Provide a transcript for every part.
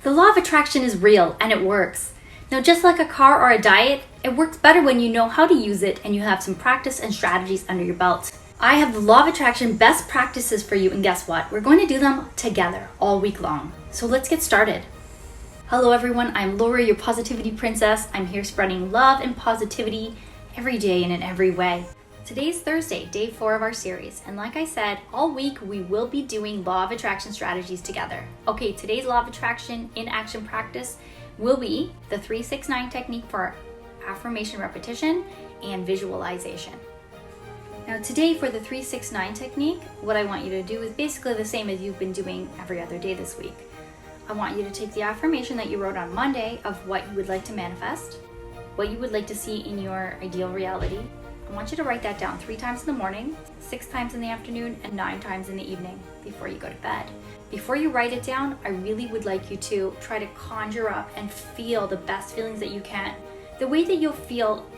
The law of attraction is real and it works. Now, just like a car or a diet, it works better when you know how to use it and you have some practice and strategies under your belt. I have the law of attraction best practices for you, and guess what? We're going to do them together all week long. So let's get started. Hello everyone, I'm Laura, your positivity princess. I'm here spreading love and positivity every day and in every way. Today's Thursday, day 4 of our series, and like I said, all week we will be doing law of attraction strategies together. Okay, today's law of attraction in action practice will be the 3-6-9 technique for affirmation repetition and visualization. Now today for the 3-6-9 technique, what I want you to do is basically the same as you've been doing every other day this week. I want you to take the affirmation that you wrote on Monday of what you would like to manifest, what you would like to see in your ideal reality. I want you to write that down 3 times in the morning, 6 times in the afternoon, and 9 times in the evening before you go to bed. Before you write it down, I really would like you to try to conjure up and feel the best feelings that you can. The way that you'll feel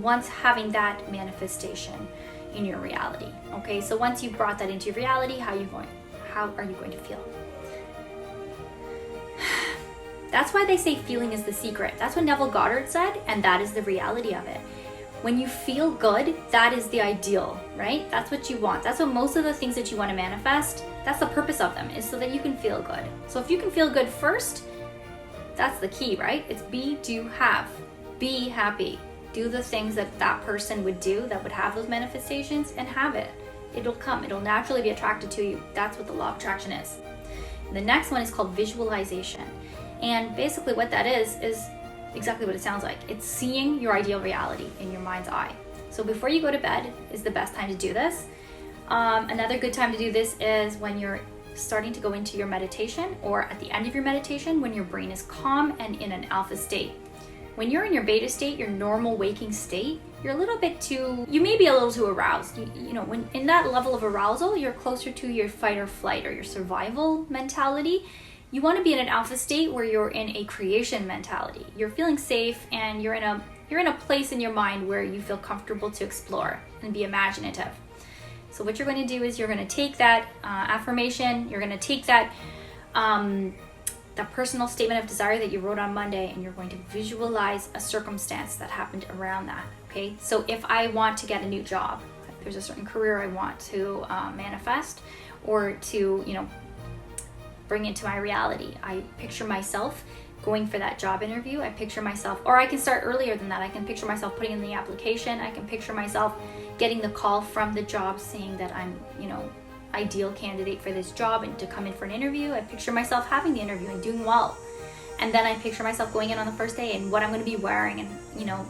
once having that manifestation in your reality. Okay, so once you've brought that into your reality, how are you going to feel? That's why they say feeling is the secret. That's what Neville Goddard said, and that is the reality of it. When you feel good, that is the ideal, right? That's what you want. That's what most of the things that you want to manifest, that's the purpose of them, is so that you can feel good. So if you can feel good first, that's the key, right? It's be, do, have. Be happy. Do the things that that person would do that would have those manifestations, and have it. It'll come. It'll naturally be attracted to you. That's what the law of attraction is. The next one is called visualization. And basically what that is exactly what it sounds like. It's seeing your ideal reality in your mind's eye. So before you go to bed is the best time to do this. Another good time to do this is when you're starting to go into your meditation, or at the end of your meditation when your brain is calm and in an alpha state. When you're in your beta state, your normal waking state, you may be a little too aroused. You know, when in that level of arousal, you're closer to your fight or flight or your survival mentality. You want to be in an alpha state where you're in a creation mentality. You're feeling safe and you're in a place in your mind where you feel comfortable to explore and be imaginative. So what you're going to do is you're going to take that affirmation, you're going to take that personal statement of desire that you wrote on Monday, and you're going to visualize a circumstance that happened around that. Okay, so if I want to get a new job, if there's a certain career I want to manifest or to, bring into my reality. I picture myself going for that job interview. I picture myself, or I can start earlier than that. I can picture myself putting in the application. I can picture myself getting the call from the job saying that I'm, ideal candidate for this job and to come in for an interview. I picture myself having the interview and doing well. And then I picture myself going in on the first day and what I'm going to be wearing and,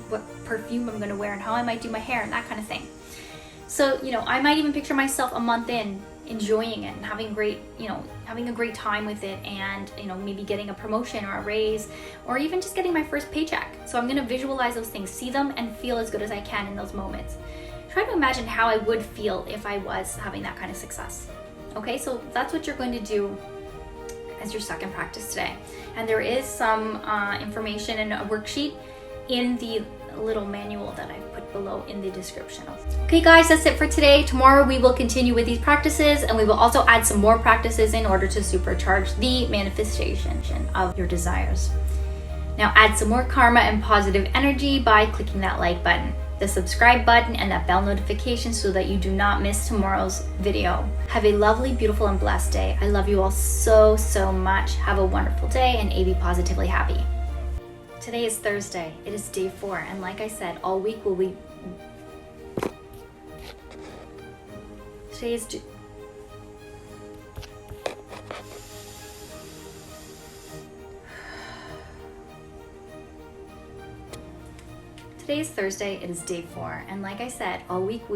what perfume I'm going to wear and how I might do my hair and that kind of thing. So, I might even picture myself a month in enjoying it and having a great time with it, and maybe getting a promotion or a raise, or even just getting my first paycheck. So I'm going to visualize those things, see them, and feel as good as I can in those moments. Try to imagine how I would feel if I was having that kind of success. Okay, so that's what you're going to do as your second practice today. And there is some information and a worksheet in the little manual that I put below in the description. Okay guys, that's it for today. Tomorrow we will continue with these practices, and we will also add some more practices in order to supercharge the manifestation of your desires. Now add some more karma and positive energy by clicking that like button, the subscribe button, and that bell notification so that you do not miss tomorrow's video. Have a lovely, beautiful, and blessed day. I love you all so much. Have a wonderful day and be positively happy. Today is Thursday. It is day 4, and like I said, all week will be. Today's Thursday. It is day 4, and like I said, all week